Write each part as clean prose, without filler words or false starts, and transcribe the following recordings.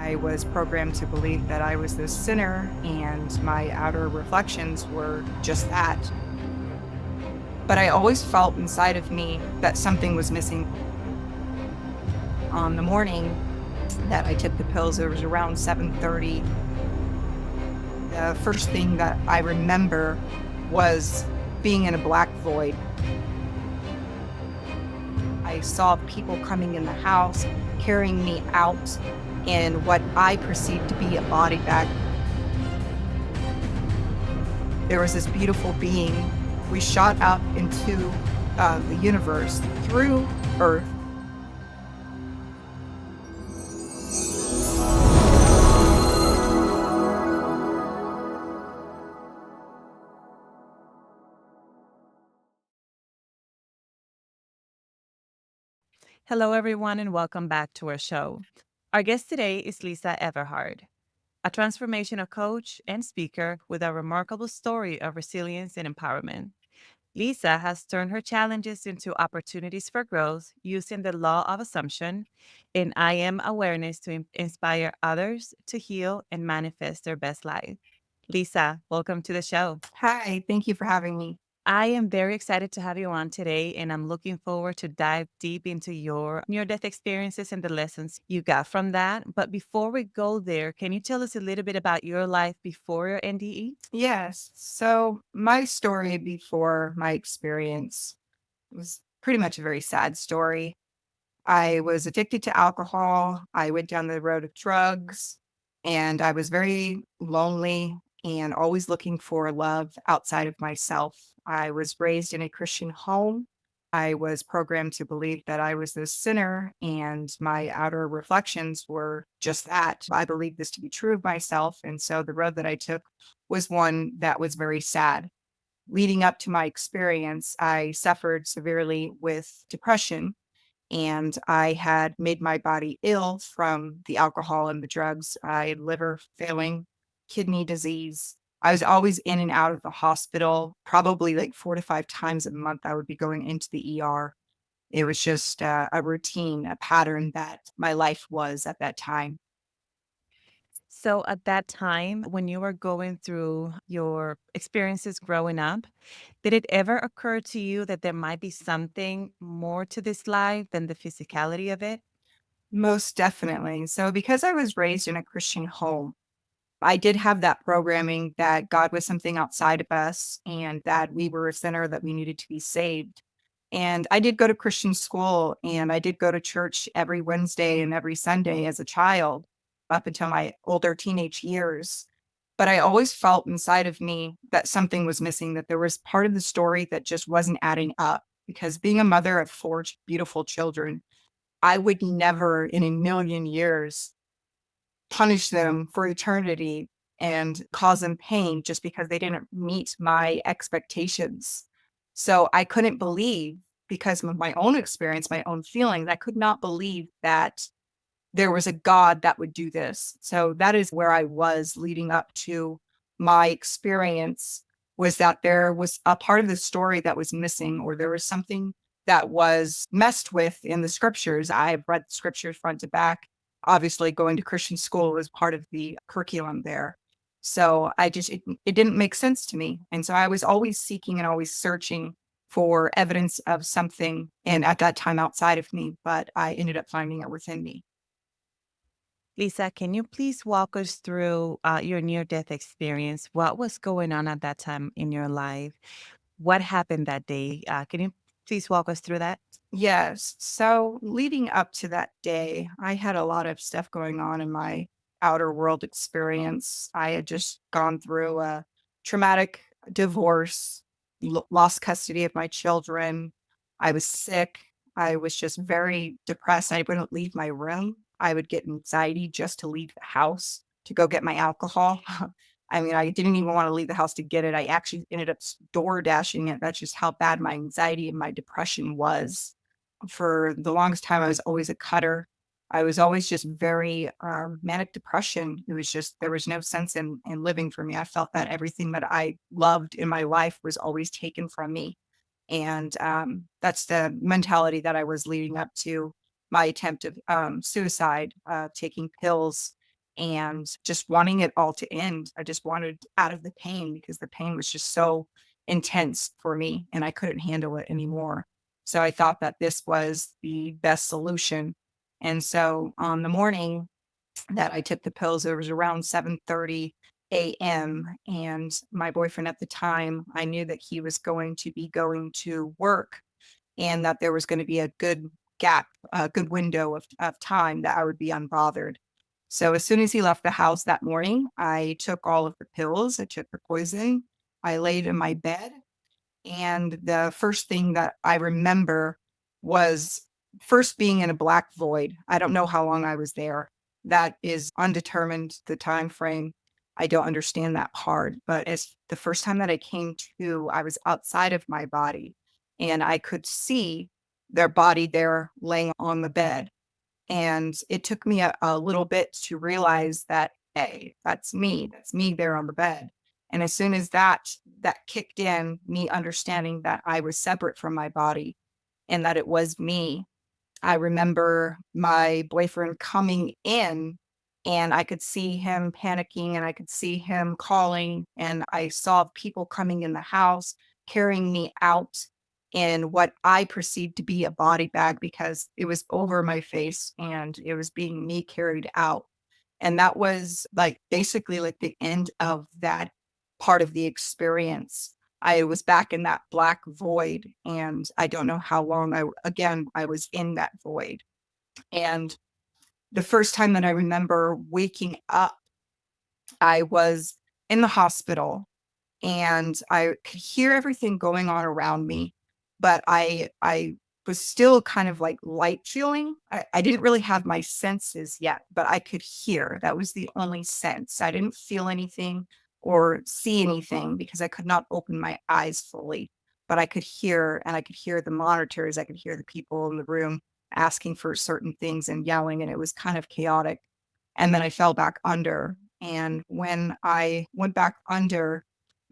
I was programmed to believe that I was this sinner and my outer reflections were just that. But I always felt inside of me that something was missing. On the morning that I took the pills, it was around 7:30. The first thing that I remember was being in a black void. I saw people coming in the house, carrying me out in what I perceived to be a body bag. There was this beautiful being. We shot up into the universe through Earth. Hello, everyone, and welcome back to our show. Our guest today is Lisa Everhart, a transformational coach and speaker with a remarkable story of resilience and empowerment. Lisa has turned her challenges into opportunities for growth using the law of assumption and I am awareness to inspire others to heal and manifest their best life. Lisa, welcome to the show. Hi, thank you for having me. I am very excited to have you on today, and I'm looking forward to dive deep into your near-death experiences and the lessons you got from that. But before we go there, can you tell us a little bit about your life before your NDE? Yes, so my story before my experience was pretty much a very sad story. I was addicted to alcohol. I went down the road of drugs, and I was very lonely and always looking for love outside of myself. I was raised in a Christian home. I was programmed to believe that I was this sinner, and my outer reflections were just that. I believed this to be true of myself. And so the road that I took was one that was very sad. Leading up to my experience, I suffered severely with depression, and I had made my body ill from the alcohol and the drugs. I had liver failing, kidney disease. I was always in and out of the hospital, probably like 4 to 5 times a month. I would be going into the ER. It was just a routine, a pattern that my life was at that time. So, at that time, when you were going through your experiences growing up, did it ever occur to you that there might be something more to this life than the physicality of it? Most definitely. So, because I was raised in a Christian home, I did have that programming that God was something outside of us and that we were a sinner, that we needed to be saved. And I did go to Christian school, and I did go to church every Wednesday and every Sunday as a child up until my older teenage years. But I always felt inside of me that something was missing, that there was part of the story that just wasn't adding up. Because being a mother of four beautiful children, I would never in a million years punish them for eternity and cause them pain just because they didn't meet my expectations. So I couldn't believe, because of my own experience, my own feelings, I could not believe that there was a God that would do this. So that is where I was leading up to my experience, was that there was a part of the story that was missing, or there was something that was messed with in the scriptures. I've read the scriptures front to back. Obviously, going to Christian school was part of the curriculum there. So it didn't make sense to me. And so I was always seeking and always searching for evidence of something. And at that time outside of me, but I ended up finding it within me. Lisa, can you please walk us through your near death experience? What was going on at that time in your life? What happened that day? Can you please walk us through that? Yes. So leading up to that day, I had a lot of stuff going on in my outer world experience. I had just gone through a traumatic divorce, lost custody of my children. I was sick. I was just very depressed. I wouldn't leave my room. I would get anxiety just to leave the house to go get my alcohol. I mean, I didn't even want to leave the house to get it. I actually ended up door dashing it. That's just how bad my anxiety and my depression was. For the longest time, I was always a cutter. I was always just very manic depression. It was just, there was no sense in living for me. I felt that everything that I loved in my life was always taken from me. And that's the mentality that I was leading up to my attempt of suicide, taking pills. and just wanting it all to end. I just wanted out of the pain because the pain was just so intense for me and I couldn't handle it anymore. So I thought that this was the best solution. And so on the morning that I took the pills, it was around 7:30 a.m. And my boyfriend at the time, I knew that he was going to be going to work and that there was going to be a good gap, a good window of time that I would be unbothered. So as soon as he left the house that morning, I took all of the pills, I took the poison, I laid in my bed, and the first thing that I remember was first being in a black void. I don't know how long I was there. That is undetermined, the time frame. I don't understand that part. But as the first time that I came to, I was outside of my body and I could see their body there laying on the bed. And it took me a little bit to realize that, hey, that's me. That's me there on the bed. And as soon as that kicked in, me understanding that I was separate from my body and that it was me, I remember my boyfriend coming in and I could see him panicking and I could see him calling and I saw people coming in the house carrying me out in what I perceived to be a body bag because it was over my face and it was being me carried out. And that was like basically like the end of that part of the experience. I was back in that black void and I don't know how long I was in that void. And the first time that I remember waking up, I was in the hospital and I could hear everything going on around me, but I was still kind of like light feeling. I didn't really have my senses yet, but I could hear. That was the only sense. I didn't feel anything or see anything because I could not open my eyes fully, but I could hear and I could hear the monitors. I could hear the people in the room asking for certain things and yelling, and it was kind of chaotic. And then I fell back under. And when I went back under,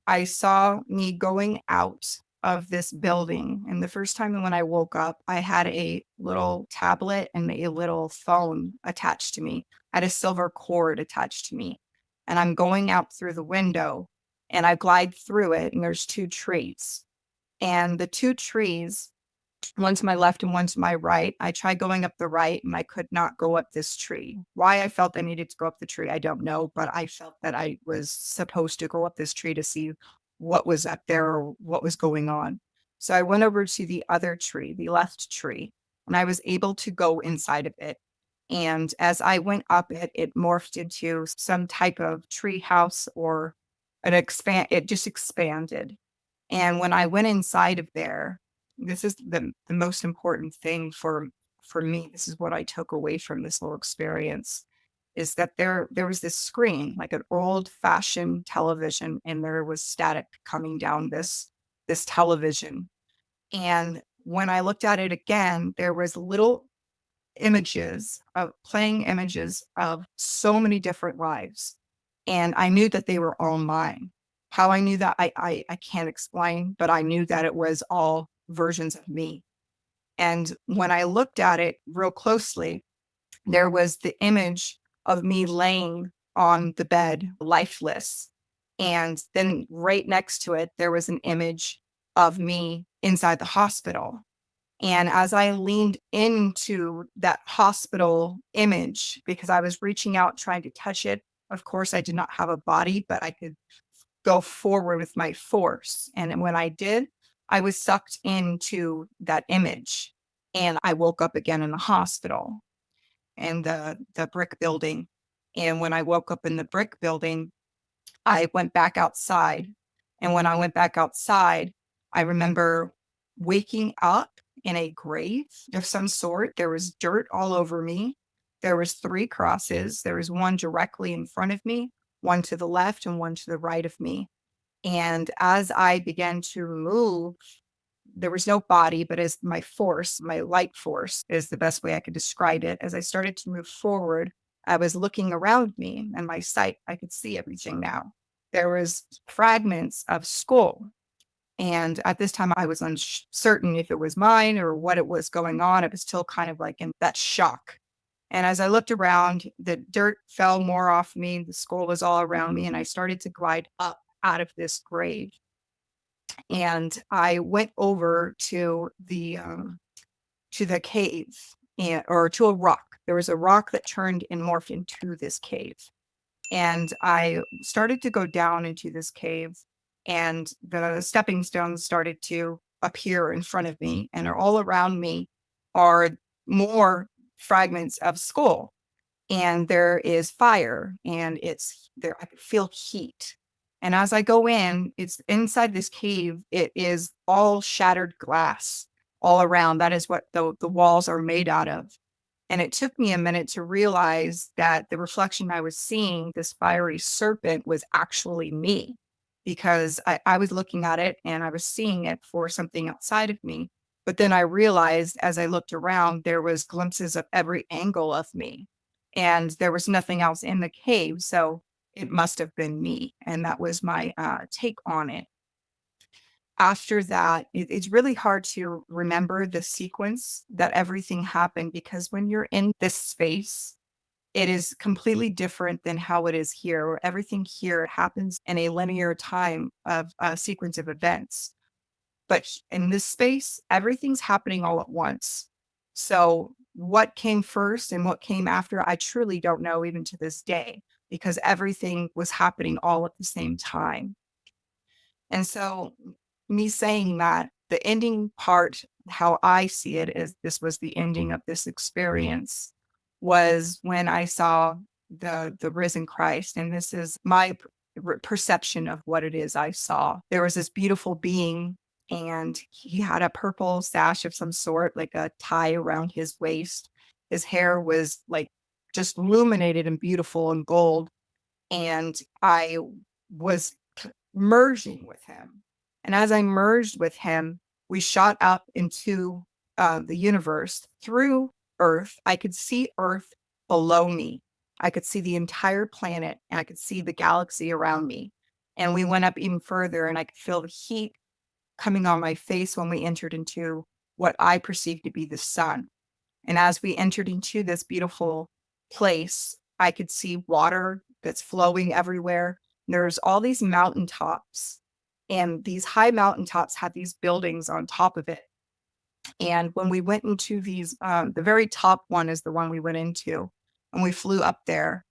I saw me going out of this building. And the first time when I woke up, I had a little tablet and a little phone attached to me. I had a silver cord attached to me. And I'm going out through the window and I glide through it, and there's two trees. And the two trees, one to my left and one to my right. I tried going up the right and I could not go up this tree. Why I felt I needed to go up the tree, I don't know, but I felt that I was supposed to go up this tree to see what was up there or what was going on. So I went over to the other tree, the left tree, and I was able to go inside of it. And as I went up it, it morphed into some type of tree house or it just expanded. And when I went inside of there, this is the most important thing for me. This is what I took away from this whole experience is that there was this screen, like an old-fashioned television, and there was static coming down this television. And when I looked at it again, there was little images of playing images of so many different lives. And I knew that they were all mine. How I knew that, I can't explain, but I knew that it was all versions of me. And when I looked at it real closely, there was the image of me laying on the bed, lifeless. And then right next to it, there was an image of me inside the hospital. And as I leaned into that hospital image, because I was reaching out, trying to touch it, of course, I did not have a body, but I could go forward with my force. And when I did, I was sucked into that image. And I woke up again in the hospital and the brick building. And when I woke up in the brick building, I went back outside. And when I went back outside, I remember waking up in a grave of some sort. There was dirt all over me. There was three crosses. There was one directly in front of me, one to the left, and one to the right of me. And as I began to move, there was no body, but as my force, my light force is the best way I could describe it. As I started to move forward, I was looking around me and my sight, I could see everything now. There was fragments of skull. And at this time, I was uncertain if it was mine or what it was going on. I was still kind of like in that shock. And as I looked around, the dirt fell more off me. The skull was all around me. And I started to glide up out of this grave. And I went over to the cave or to a rock. There was a rock that turned and morphed into this cave. And I started to go down into this cave, and the stepping stones started to appear in front of me, and all around me are more fragments of skull. And there is fire, and it's there. I could feel heat. And as I go in, it's inside this cave. It is all shattered glass all around. That is what the walls are made out of. And it took me a minute to realize that the reflection I was seeing, this fiery serpent, was actually me, because I was looking at it and I was seeing it for something outside of me. But then I realized as I looked around, there was glimpses of every angle of me, and there was nothing else in the cave. So it must have been me. And that was my take on it. After that, it's really hard to remember the sequence that everything happened, because when you're in this space, it is completely different than how it is here, where everything here happens in a linear time of a sequence of events. But in this space, everything's happening all at once. So, what came first and what came after, I truly don't know even to this day, because everything was happening all at the same time. And so, me saying that, the ending part, how I see it is this was the ending of this experience, was when I saw the risen Christ. And this is my perception of what it is I saw. There was this beautiful being, and he had a purple sash of some sort, like a tie around his waist. His hair was like just illuminated and beautiful and gold. And I was merging with him. And as I merged with him, we shot up into the universe through Earth. I could see Earth below me. I could see the entire planet, and I could see the galaxy around me. And we went up even further, and I could feel the heat coming on my face when we entered into what I perceived to be the sun. And as we entered into this beautiful place, I could see water that's flowing everywhere. There's all these mountaintops, and these high mountaintops had these buildings on top of it. And when we went into these, the very top one is the one we went into, and we flew up there.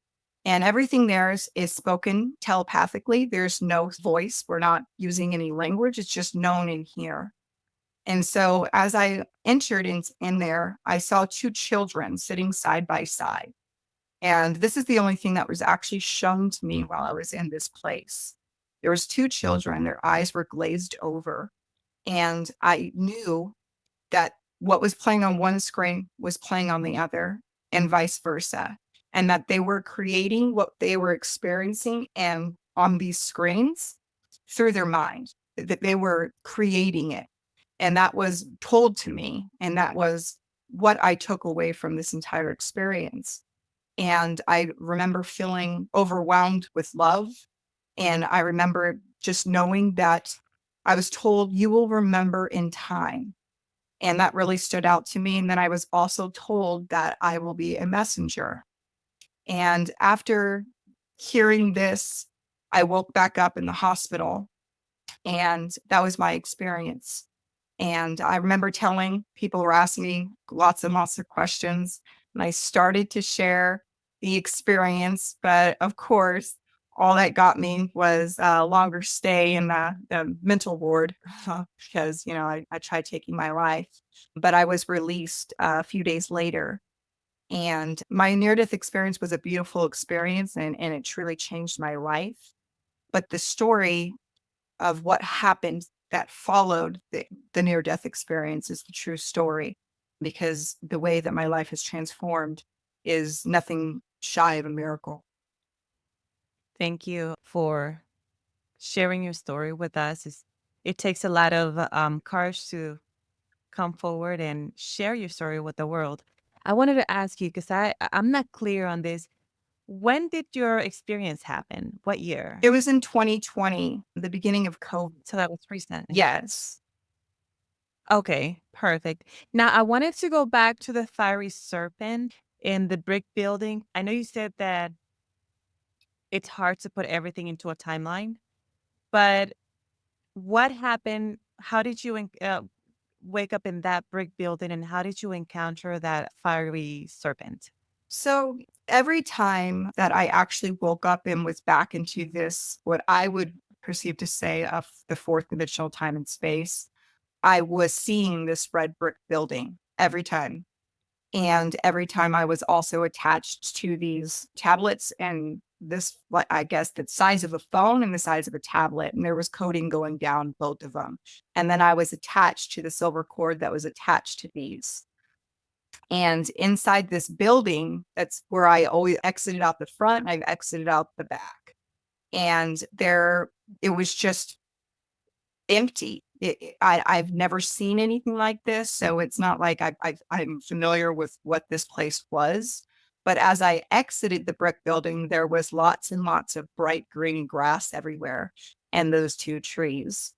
And everything there is spoken telepathically. There's no voice. We're not using any language. It's just known in here. And so as I entered in there, I saw two children sitting side by side. And this is the only thing that was actually shown to me while I was in this place. There was two children, their eyes were glazed over. And I knew that what was playing on one screen was playing on the other, and vice versa. And that they were creating what they were experiencing and on these screens through their mind, that they were creating it. And that was told to me. And that was what I took away from this entire experience. And I remember feeling overwhelmed with love. And I remember just knowing that I was told, you will remember in time. And that really stood out to me. And then I was also told that I will be a messenger. And after hearing this, I woke back up in the hospital, and that was my experience. And I remember telling people were asking me lots and lots of questions, and I started to share the experience. But of course, all that got me was a longer stay in the mental ward because, I tried taking my life. But I was released a few days later. And my near death experience was a beautiful experience, and it truly changed my life. But the story of what happened that followed the near death experience is the true story, because the way that my life has transformed is nothing shy of a miracle. Thank you for sharing your story with us. It takes a lot of courage to come forward and share your story with the world. I wanted to ask you because I'm not clear on this. When did your experience happen? What year? It was in 2020, the beginning of COVID. So that was recent. Yes. Okay, perfect. Now I wanted to go back to the fiery serpent. in the brick building. I know you said that it's hard to put everything into a timeline, but what happened? How did you wake up in that brick building, and how did you encounter that fiery serpent? So every time that I actually woke up and was back into this, what I would perceive to say of the fourth dimensional time and space, I was seeing this red brick building every time. And every time I was also attached to these tablets and this, like, I guess the size of a phone and the size of a tablet. And there was coding going down both of them. And then I was attached to the silver cord that was attached to these. And inside this building, that's where I always exited out the front, I've exited out the back. And there, it was just empty. I've never seen anything like this, so it's not like I'm familiar with what this place was. But as I exited the brick building, there was lots and lots of bright green grass everywhere, and those two trees.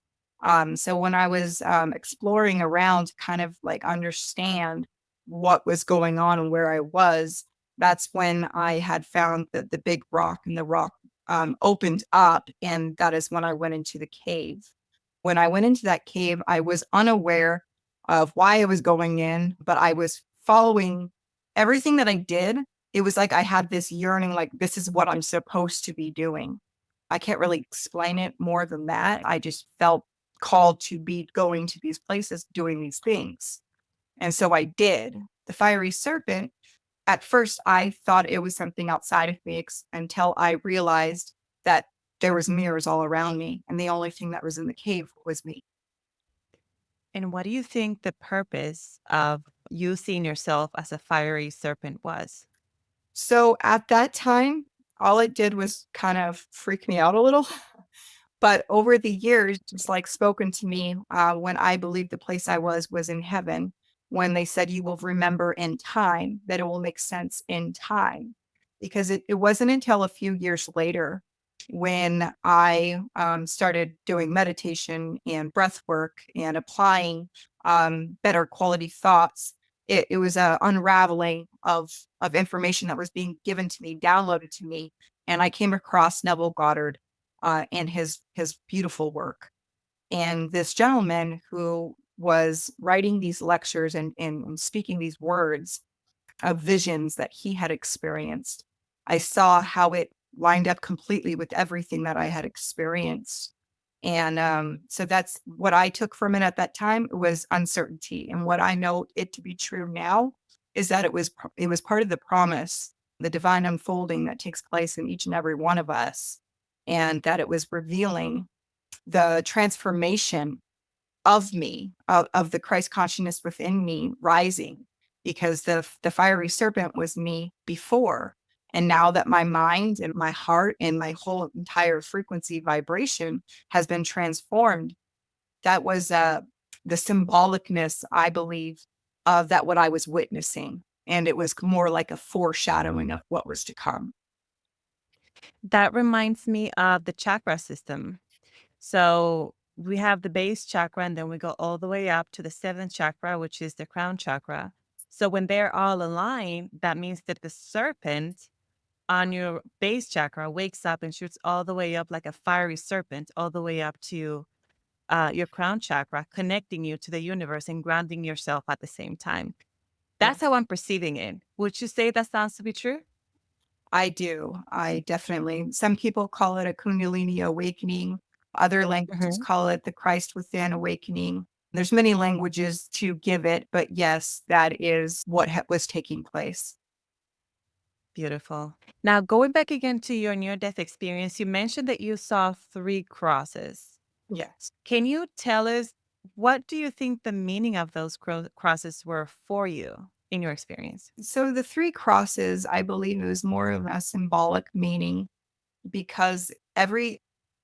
So when I was exploring around to kind of like understand what was going on and where I was, that's when I had found the big rock, and the rock opened up, and that is when I went into the cave. When I went into that cave, I was unaware of why I was going in, but I was following everything that I did. It was like I had this yearning, like, this is what I'm supposed to be doing. I can't really explain it more than that. I just felt called to be going to these places, doing these things. And so I did. The fiery serpent, at first, I thought it was something outside of me until I realized that there was mirrors all around me, and the only thing that was in the cave was me. And what do you think the purpose of you seeing yourself as a fiery serpent was? So at that time, all it did was kind of freak me out a little. But over the years, it's like spoken to me when I believed the place I was in heaven, when they said, you will remember in time, that it will make sense in time. Because it wasn't until a few years later when I started doing meditation and breath work and applying better quality thoughts. It was a unraveling of information that was being given to me, downloaded to me. And I came across Neville Goddard and his beautiful work. And this gentleman who was writing these lectures and speaking these words of visions that he had experienced, I saw how it lined up completely with everything that I had experienced. And so that's what I took from it at that time was uncertainty. And what I know it to be true now is that it was part of the promise, the divine unfolding that takes place in each and every one of us, and that it was revealing the transformation of me, of the Christ consciousness within me rising, because the fiery serpent was me before. And now that my mind and my heart and my whole entire frequency vibration has been transformed, that was the symbolicness, I believe, of that what I was witnessing. And it was more like a foreshadowing of what was to come. That reminds me of the chakra system. So we have the base chakra, and then we go all the way up to the seventh chakra, which is the crown chakra. So when they're all aligned, that means that the serpent on your base chakra wakes up and shoots all the way up like a fiery serpent, all the way up to your crown chakra, connecting you to the universe and grounding yourself at the same time. That's how I'm perceiving it. Would you say that sounds to be true? I do. I definitely. Some people call it a Kundalini awakening. Other languages Mhm. call it the Christ within awakening. There's many languages to give it, but yes, that is what was taking place. Beautiful. Now, going back again to your near death experience, you mentioned that you saw three crosses. Yes. Can you tell us what do you think the meaning of those crosses were for you in your experience? So the three crosses, I believe it was more of a symbolic meaning because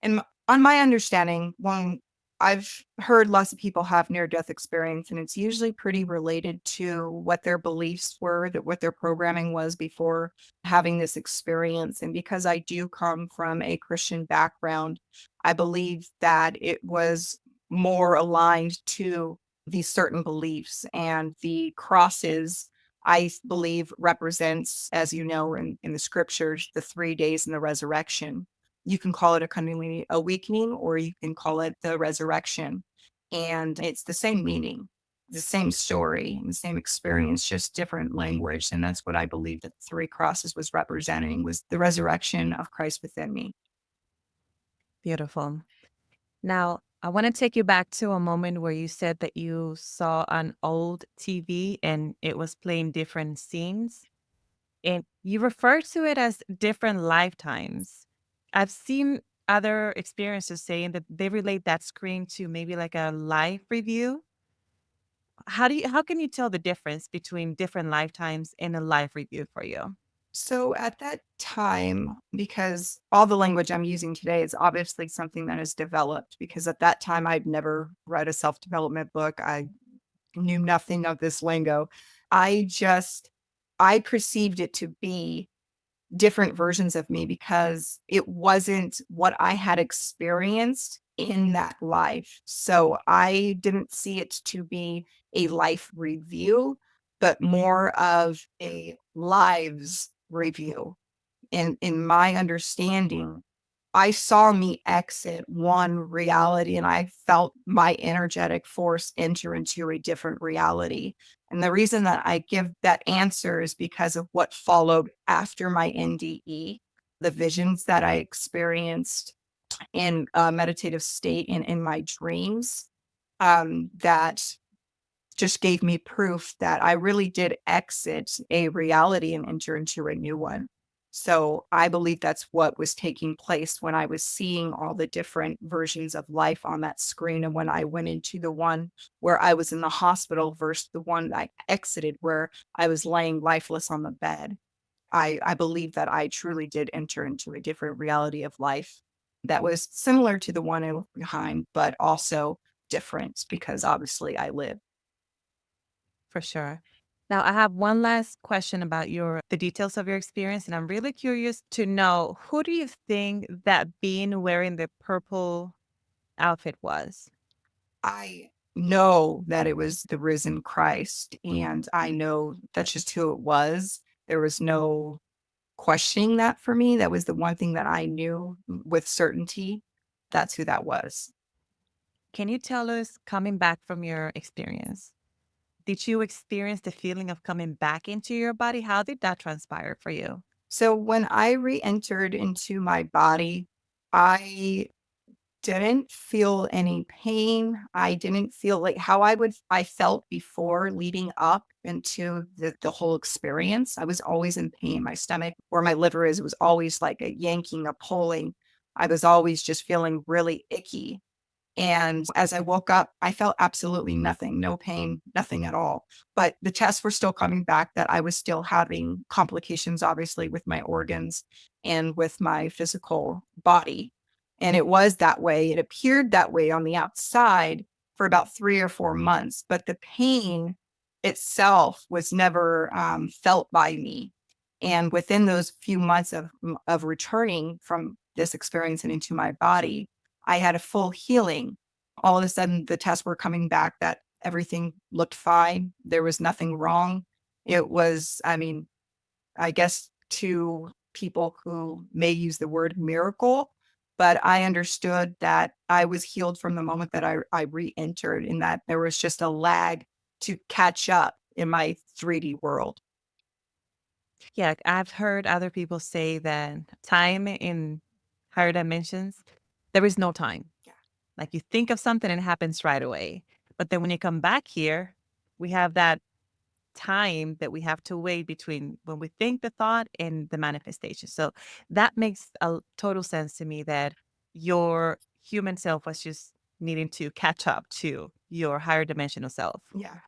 on my understanding, when I've heard lots of people have near death experience, and it's usually pretty related to what their beliefs were, that what their programming was before having this experience. And because I do come from a Christian background, I believe that it was more aligned to these certain beliefs, and the crosses believe represents, as you know, in the scriptures, the 3 days in the resurrection. You can call it a Kundalini awakening, or you can call it the resurrection. And it's the same meaning, the same story, and the same experience, just different language. And that's what I believe that the three crosses was representing, was the resurrection of Christ within me. Beautiful. Now, I want to take you back to a moment where you said that you saw an old TV and it was playing different scenes, and you refer to it as different lifetimes. I've seen other experiences saying that they relate that screen to maybe like a life review. How can you tell the difference between different lifetimes and a life review for you? So at that time, because all the language I'm using today is obviously something that is developed, because at that time I'd never read a self development book. I knew nothing of this lingo. I just, I perceived it to be different versions of me because it wasn't what I had experienced in that life. So I didn't see it to be a life review, but more of a lives review. And in my understanding, I saw me exit one reality and I felt my energetic force enter into a different reality. And the reason that I give that answer is because of what followed after my NDE, the visions that I experienced in a meditative state and in my dreams, that just gave me proof that I really did exit a reality and enter into a new one. So I believe that's what was taking place when I was seeing all the different versions of life on that screen. And when I went into the one where I was in the hospital versus the one that I exited where I was laying lifeless on the bed, I believe that I truly did enter into a different reality of life that was similar to the one I left behind, but also different because obviously I lived. For sure. Now, I have one last question about the details of your experience, and I'm really curious to know who do you think that being wearing the purple outfit was? I know that it was the risen Christ, and I know that's just who it was. There was no questioning that for me. That was the one thing that I knew with certainty. That's who that was. Can you tell us, coming back from your experience, did you experience the feeling of coming back into your body? How did that transpire for you? So when I re-entered into my body, I didn't feel any pain. I didn't feel like how I felt before leading up into the whole experience. I was always in pain. My stomach where my liver is was always like a yanking, a pulling. I was always just feeling really icky. And as I woke up, I felt absolutely nothing, no pain, nothing at all. But the tests were still coming back that I was still having complications, obviously, with my organs and with my physical body. And it was that way. It appeared that way on the outside for about 3 or 4 months, but the pain itself was never felt by me. And within those few months of returning from this experience and into my body, I had a full healing. All of a sudden, the tests were coming back that everything looked fine. There was nothing wrong. It was, I mean, I guess to people who may use the word miracle, but I understood that I was healed from the moment that I re entered, and that there was just a lag to catch up in my 3D world. Yeah, I've heard other people say that time in higher dimensions, there is no time. Yeah. Like you think of something and it happens right away. But then when you come back here, we have that time that we have to wait between when we think the thought and the manifestation. So that makes total sense to me that your human self was just needing to catch up to your higher dimensional self. Yeah.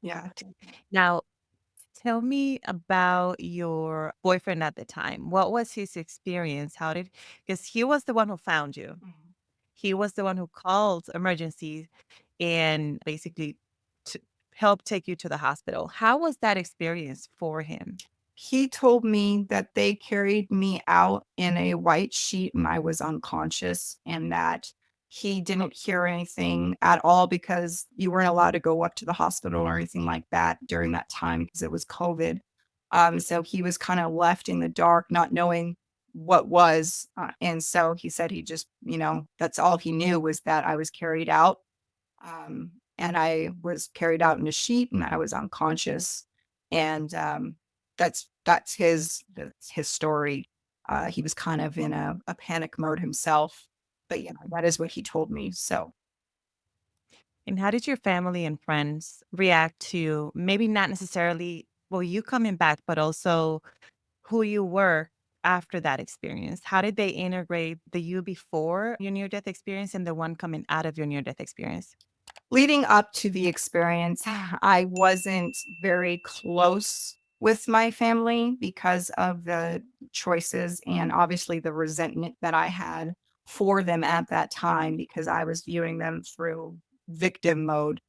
Yeah. Now, tell me about your boyfriend at the time. What was his experience? Because he was the one who found you. Mhm. He was the one who called emergency and basically to help take you to the hospital. How was that experience for him? He told me that they carried me out in a white sheet and I was unconscious, and that he didn't hear anything at all because you weren't allowed to go up to the hospital or anything like that during that time because it was COVID. So he was kind of left in the dark, not knowing what was. And so he said he just, that's all he knew was that I was carried out. And I was carried out in a sheet and I was unconscious. And that's his story. He was kind of in a panic mode himself. But yeah, that is what he told me. So And how did your family and friends react to maybe not necessarily, well, you coming back, but also who you were after that experience? How did they integrate the you before your near death experience and the one coming out of your near death experience? leading up to the experience, I wasn't very close with my family because of the choices and obviously the resentment that I had for them at that time because I was viewing them through victim mode.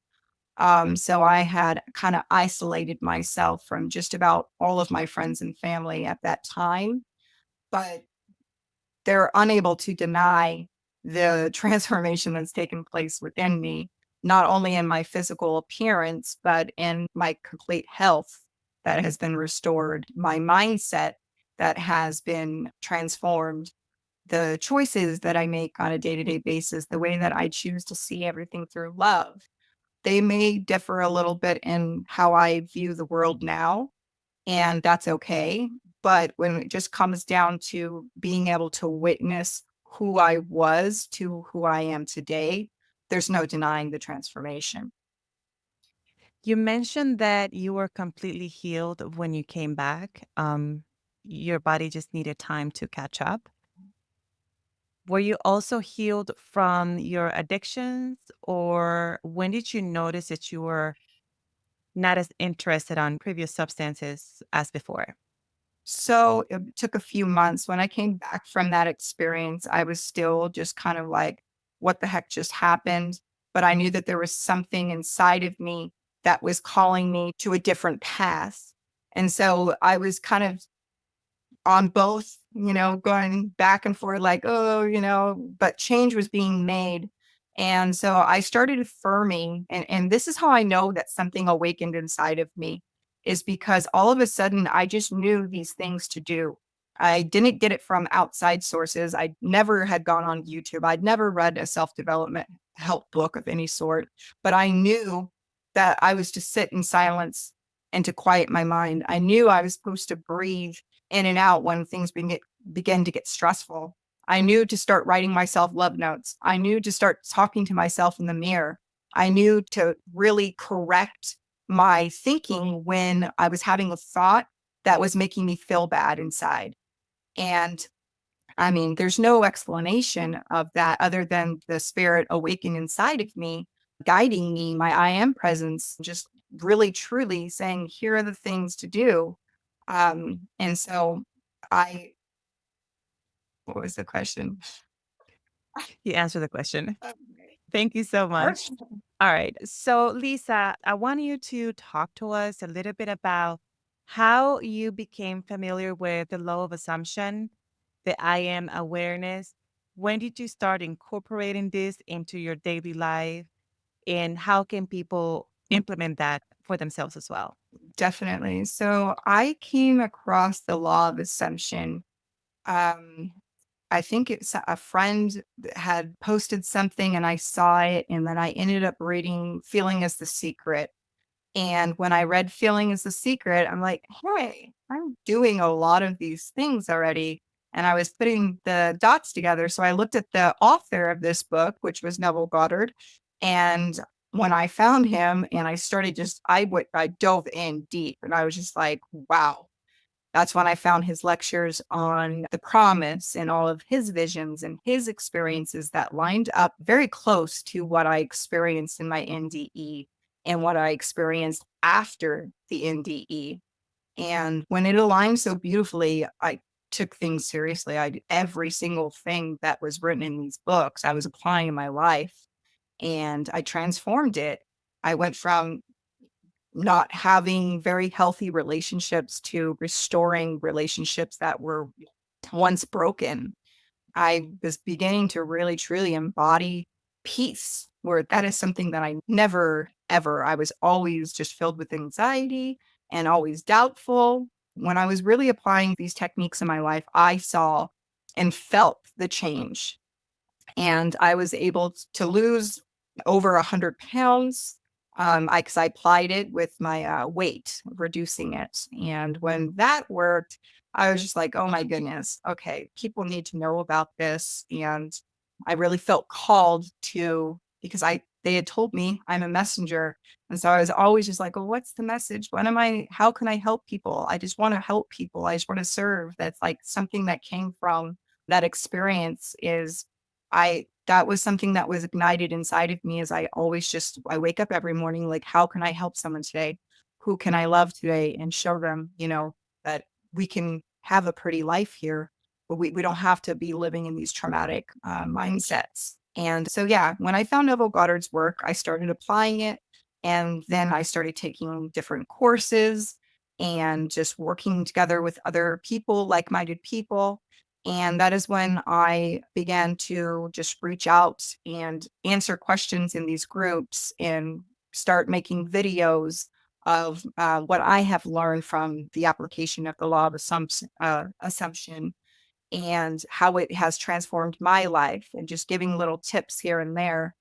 So I had kind of isolated myself from just about all of my friends and family at that time. But they're unable to deny the transformation that's taken place within me, not only in my physical appearance, but in my complete health that has been restored, my mindset that has been transformed, the choices that I make on a day to day basis, the way that I choose to see everything through love. They may differ a little bit in how I view the world now, and that's okay. But when it just comes down to being able to witness who I was to who I am today, there's no denying the transformation. You mentioned that you were completely healed when you came back. Your body just needed time to catch up. Were you also healed from your addictions, or when did you notice that you were not as interested on previous substances as before? So it took a few months. When I came back from that experience, I was still just kind of like, what the heck just happened? But I knew that there was something inside of me that was calling me to a different path. And so I was kind of on both, going back and forth like, oh, but change was being made. And so I started affirming, and this is how I know that something awakened inside of me, is because all of a sudden I just knew these things to do. I didn't get it from outside sources. I never had gone on YouTube. I'd never read a self development help book of any sort, but I knew that I was to sit in silence and to quiet my mind. I knew I was supposed to breathe in and out when things begin to get stressful. I knew to start writing myself love notes. I knew to start talking to myself in the mirror. I knew to really correct my thinking when I was having a thought that was making me feel bad inside. And I mean, there's no explanation of that other than the spirit awakening inside of me, guiding me, my I am presence, just really truly saying, here are the things to do. And so I, what was the question? You answered the question. Okay. Thank you so Sure. much. All right. So, Lisa, I want you to talk to us a little bit about how you became familiar with the law of assumption, the I am awareness. When did you start incorporating this into your daily life? And how can people implement that for themselves as well? Definitely. So I came across the law of assumption. Um, I think it's a friend that had posted something and I saw it, and then I ended up reading Feeling is the Secret. And when I read Feeling is the Secret, I'm like, hey, I'm doing a lot of these things already. And I was putting the dots together. So I looked at the author of this book, which was Neville Goddard. And when I found him and I started I dove in deep and I was just like, wow. That's when I found his lectures on the promise and all of his visions and his experiences that lined up very close to what I experienced in my NDE and what I experienced after the NDE. And when it aligned so beautifully, I took things seriously. I did every single thing that was written in these books, I was applying in my life and I transformed it. I went from not having very healthy relationships to restoring relationships that were once broken. I was beginning to really truly embody peace, where that is something that I never, ever, I was always just filled with anxiety and always doubtful. When I was really applying these techniques in my life, I saw and felt the change, and I was able to lose over 100 pounds. Because I applied it with my weight, reducing it. And when that worked, I was just like, oh my goodness, okay, people need to know about this. And I really felt called to, because they had told me I'm a messenger. And so I was always just like, well, what's the message? How can I help people? I just want to help people. I just want to serve. That's like something that came from that experience is that was something that was ignited inside of me as I wake up every morning like, how can I help someone today? Who can I love today and show them, that we can have a pretty life here, but we don't have to be living in these traumatic mindsets. And so, yeah, when I found Neville Goddard's work, I started applying it. And then I started taking different courses and just working together with other people, like minded people. And that is when I began to just reach out and answer questions in these groups and start making videos of what I have learned from the application of the law of assumption and how it has transformed my life, and just giving little tips here and there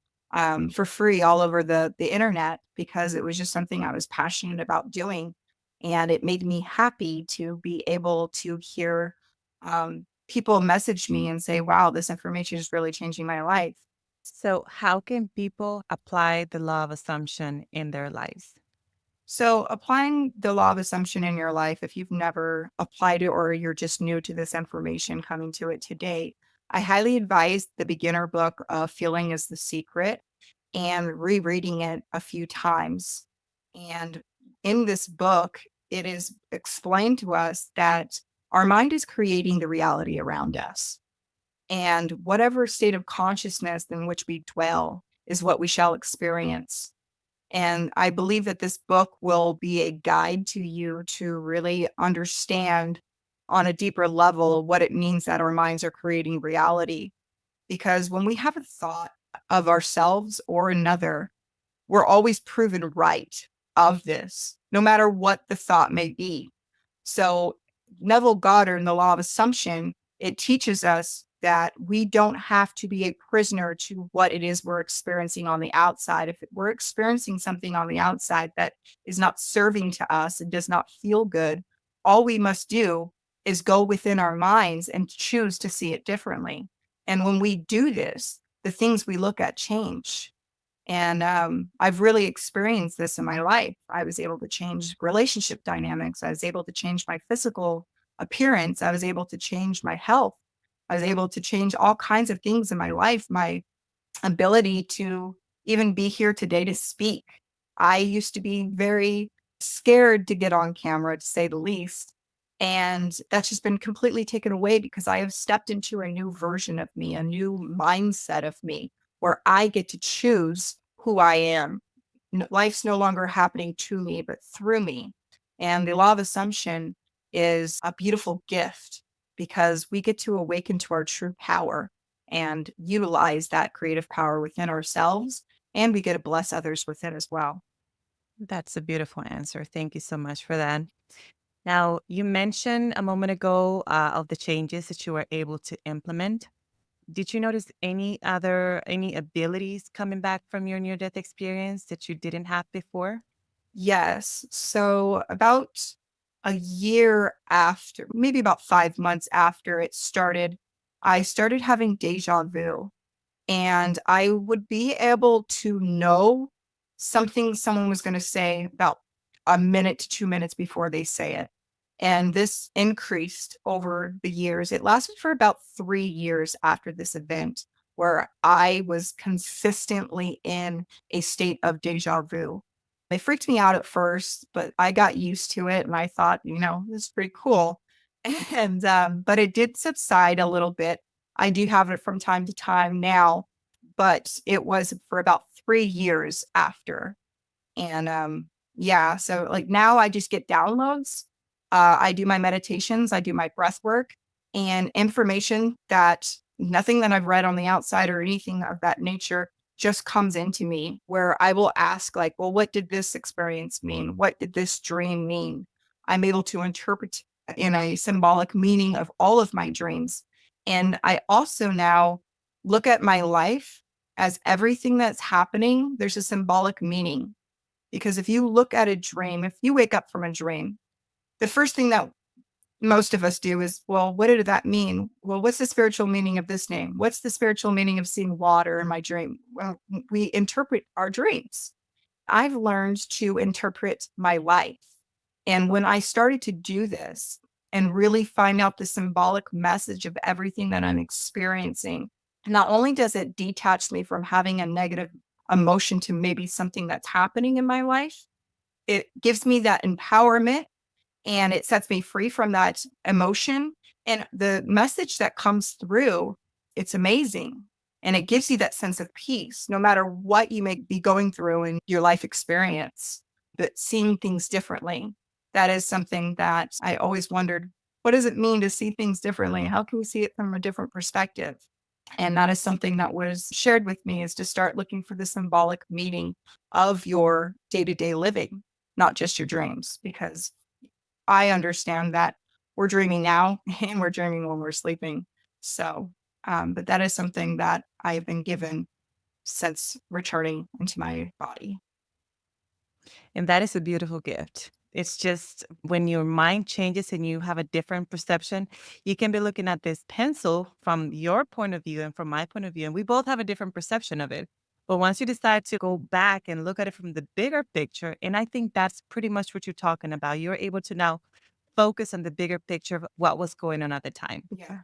for free all over the internet, because it was just something I was passionate about doing. And it made me happy to be able to hear people message me and say, wow, this information is really changing my life. So, how can people apply the law of assumption in their lives? So, applying the law of assumption in your life, if you've never applied it or you're just new to this information coming to it today, I highly advise the beginner book, Feeling is the Secret, and rereading it a few times. And in this book, it is explained to us that our mind is creating the reality around us. And whatever state of consciousness in which we dwell is what we shall experience. And I believe that this book will be a guide to you to really understand on a deeper level what it means that our minds are creating reality. Because when we have a thought of ourselves or another, we're always proven right of this, no matter what the thought may be. So Neville Goddard and the law of assumption, it teaches us that we don't have to be a prisoner to what it is we're experiencing on the outside. If we're experiencing something on the outside that is not serving to us and does not feel good, all we must do is go within our minds and choose to see it differently. And when we do this, the things we look at change. And I've really experienced this in my life. I was able to change relationship dynamics. I was able to change my physical appearance. I was able to change my health. I was able to change all kinds of things in my life. My ability to even be here today to speak. I used to be very scared to get on camera, to say the least. And that's just been completely taken away because I have stepped into a new version of me, a new mindset of me, where I get to choose who I am. Life's no longer happening to me, but through me. And the law of assumption is a beautiful gift because we get to awaken to our true power and utilize that creative power within ourselves. And we get to bless others with it as well. That's a beautiful answer. Thank you so much for that. Now, you mentioned a moment ago of the changes that you were able to implement. Did you notice any abilities coming back from your near death experience that you didn't have before? Yes. So, about a year after, maybe about 5 months after it started, I started having deja vu. And I would be able to know something someone was going to say about a minute to 2 minutes before they say it. And this increased over the years. It lasted for about 3 years after this event, where I was consistently in a state of deja vu. They freaked me out at first, but I got used to it and I thought, this is pretty cool. And, but it did subside a little bit. I do have it from time to time now, but it was for about 3 years after. And yeah, so like now I just get downloads. I do my meditations, I do my breath work and information that nothing that I've read on the outside or anything of that nature just comes into me where I will ask, like, well, what did this experience mean? What did this dream mean? I'm able to interpret in a symbolic meaning of all of my dreams. And I also now look at my life as everything that's happening, there's a symbolic meaning. Because if you look at a dream, if you wake up from a dream, the first thing that most of us do is, well, what did that mean? Well, what's the spiritual meaning of this name? What's the spiritual meaning of seeing water in my dream? Well, we interpret our dreams. I've learned to interpret my life. And when I started to do this and really find out the symbolic message of everything that I'm experiencing, not only does it detach me from having a negative emotion to maybe something that's happening in my life, it gives me that empowerment and it sets me free from that emotion. And the message that comes through, it's amazing. And it gives you that sense of peace, no matter what you may be going through in your life experience, but seeing things differently. That is something that I always wondered, what does it mean to see things differently? How can we see it from a different perspective? And that is something that was shared with me is to start looking for the symbolic meaning of your day to day living, not just your dreams, because I understand that we're dreaming now and we're dreaming when we're sleeping. So, but that is something that I've been given since returning into my body. And that is a beautiful gift. It's just when your mind changes and you have a different perception, you can be looking at this pencil from your point of view and from my point of view, and we both have a different perception of it. But once you decide to go back and look at it from the bigger picture, and I think that's pretty much what you're talking about, you're able to now focus on the bigger picture of what was going on at the time. Yeah.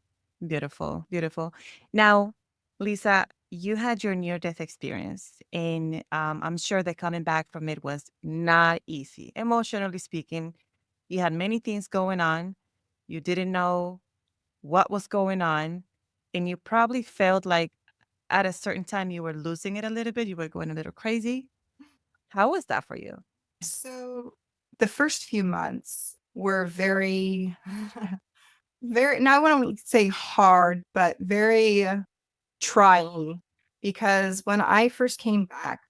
Beautiful, beautiful. Now, Lisa, you had your near death experience, and I'm sure that coming back from it was not easy. Emotionally speaking, you had many things going on. You didn't know what was going on, and you probably felt like at a certain time you were losing it a little bit. You were going a little crazy. How was that for you? So the first few months were very, very, now I want to say hard, but very trying because when I first came back,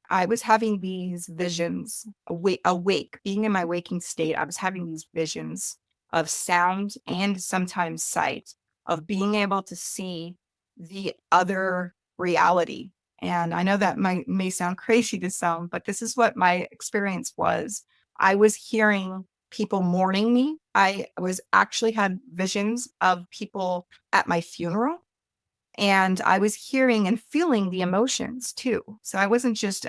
I was having these visions awake, being in my waking state. I was having these visions of sound and sometimes sight, of being able to see the other reality. And I know that may sound crazy to some, but this is what my experience was. I was hearing people mourning me. I was actually had visions of people at my funeral and I was hearing and feeling the emotions too. So I wasn't just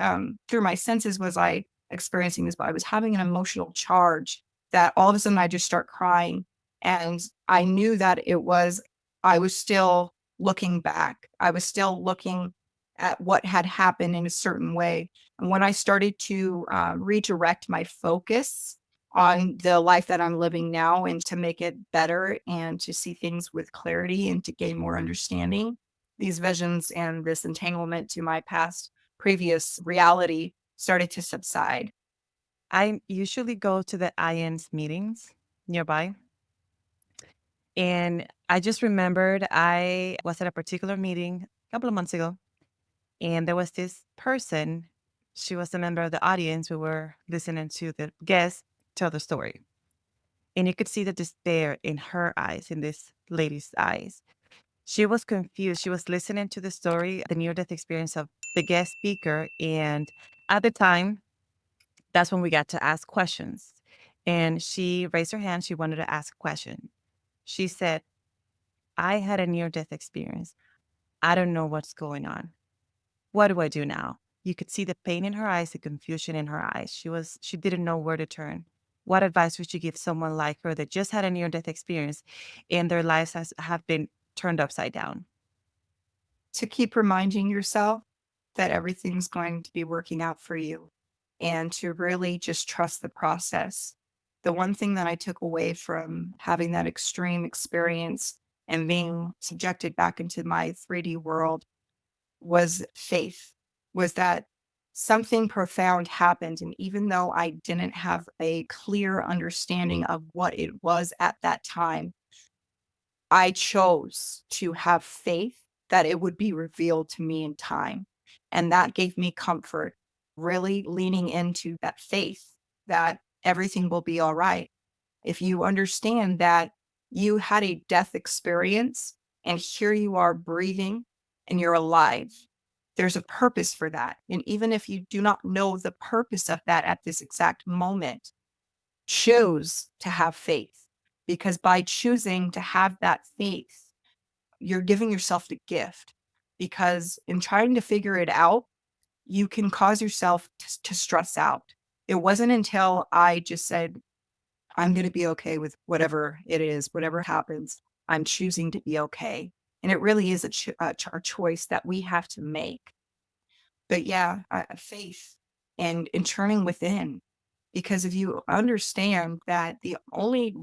through my senses was I experiencing this, but I was having an emotional charge that all of a sudden I just start crying. And I knew that it was, I was still looking back. I was still looking at what had happened in a certain way. And when I started to redirect my focus on the life that I'm living now and to make it better and to see things with clarity and to gain more understanding, these visions and this entanglement to my past previous reality started to subside. I usually go to the IN's meetings nearby. And I just remembered I was at a particular meeting a couple of months ago, and there was this person. She was a member of the audience. We were listening to the guest tell the story. And you could see the despair in her eyes, in this lady's eyes. She was confused. She was listening to the story, the near death experience of the guest speaker. And at the time, that's when we got to ask questions. And she raised her hand. She wanted to ask a question. She said, I had a near death experience. I don't know what's going on. What do I do now? You could see the pain in her eyes, the confusion in her eyes. She didn't know where to turn. What advice would you give someone like her that just had a near death experience and their lives have been turned upside down? To keep reminding yourself that everything's going to be working out for you and to really just trust the process. The one thing that I took away from having that extreme experience and being subjected back into my 3D world was faith, was that something profound happened. And even though I didn't have a clear understanding of what it was at that time, I chose to have faith that it would be revealed to me in time. And that gave me comfort, really leaning into that faith that everything will be all right. If you understand that you had a death experience and here you are breathing and you're alive, there's a purpose for that. And even if you do not know the purpose of that at this exact moment, choose to have faith, because by choosing to have that faith, you're giving yourself the gift. Because in trying to figure it out, you can cause yourself to stress out. It wasn't until I just said, I'm going to be okay with whatever it is, whatever happens. I'm choosing to be okay. And it really is a choice that we have to make. But yeah, faith and turning within. Because if you understand that the only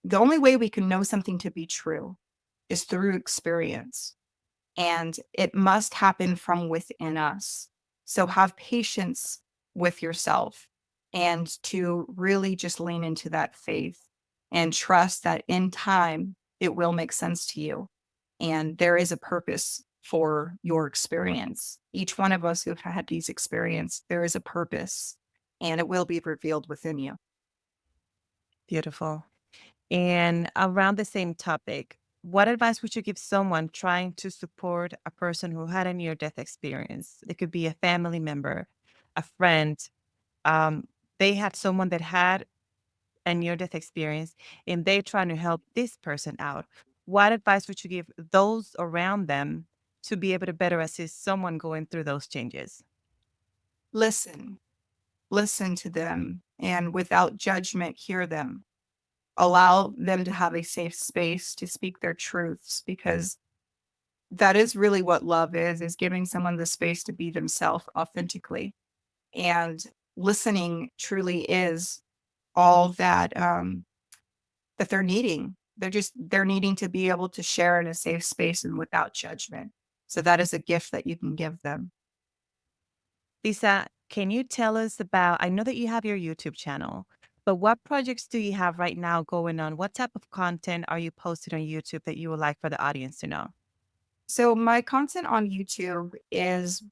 way we can know something to be true is through experience, and it must happen from within us. So have patience with yourself and to really just lean into that faith and trust that in time it will make sense to you. And there is a purpose for your experience. Each one of us who've had these experiences, there is a purpose and it will be revealed within you. Beautiful. And around the same topic, what advice would you give someone trying to support a person who had a near death experience? It could be a family member, a friend. Um, they had someone that had a near death experience and they're trying to help this person out. What advice would you give those around them to be able to better assist someone going through those changes? Listen, listen to them and without judgment, hear them. Allow them to have a safe space to speak their truths, because that is really what love is giving someone the space to be themselves authentically. And listening truly is all that they're needing. They're needing to be able to share in a safe space and without judgment. So that is a gift that you can give them. Lisa, can you tell us about? I know that you have your YouTube channel, but what projects do you have right now going on? What type of content are you posting on YouTube that you would like for the audience to know? So my content on YouTube is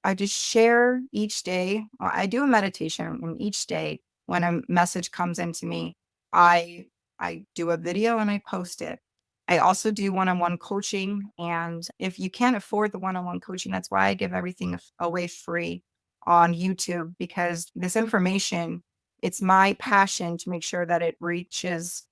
I just share each day. I do a meditation, and each day when a message comes into me, I I do a video and I post it. I also do one-on-one coaching, and if you can't afford the one-on-one coaching, that's why I give everything away free on YouTube, because this information, it's my passion to make sure that it reaches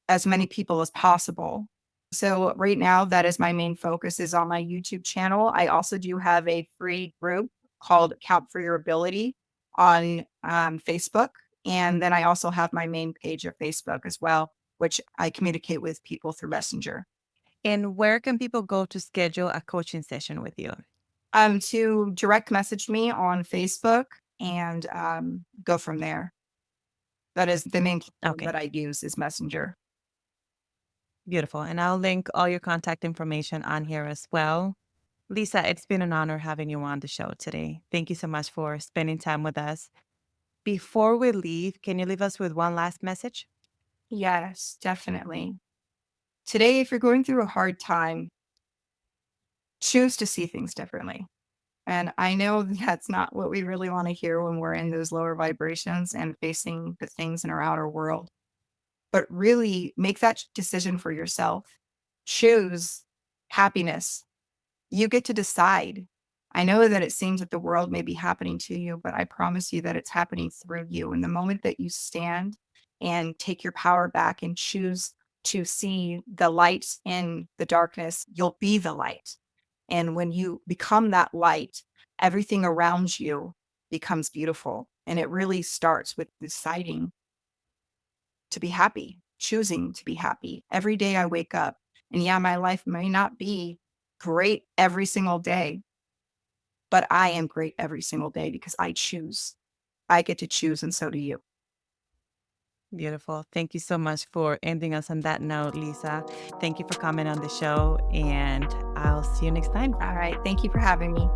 as many people as possible. So right now, that is my main focus is on my YouTube channel. I also do have a free group called Count for Your Ability on Facebook. And then I also have my main page of Facebook as well, which I communicate with people through Messenger. And where can people go to schedule a coaching session with you? To direct message me on Facebook and go from there. That is the main platform Okay, that I use is Messenger. beautiful. And I'll link all your contact information on here as well. Lisa, it's been an honor having you on the show today. Thank you so much for spending time with us. Before we leave, can you leave us with one last message? Yes, definitely. Today, if you're going through a hard time, choose to see things differently. And I know that's not what we really want to hear when we're in those lower vibrations and facing the things in our outer world, but really make that decision for yourself. Choose happiness. You get to decide. I know that it seems that the world may be happening to you, but I promise you that it's happening through you. And the moment that you stand and take your power back and choose to see the light in the darkness, you'll be the light. And when you become that light, everything around you becomes beautiful. And it really starts with deciding to be happy, choosing to be happy. Every day I wake up, and yeah, my life may not be great every single day, but I am great every single day because I choose. I get to choose, and so do you. Beautiful. Thank you so much for ending us on that note, Lisa. Thank you for coming on the show, and I'll see you next time. All right. Thank you for having me.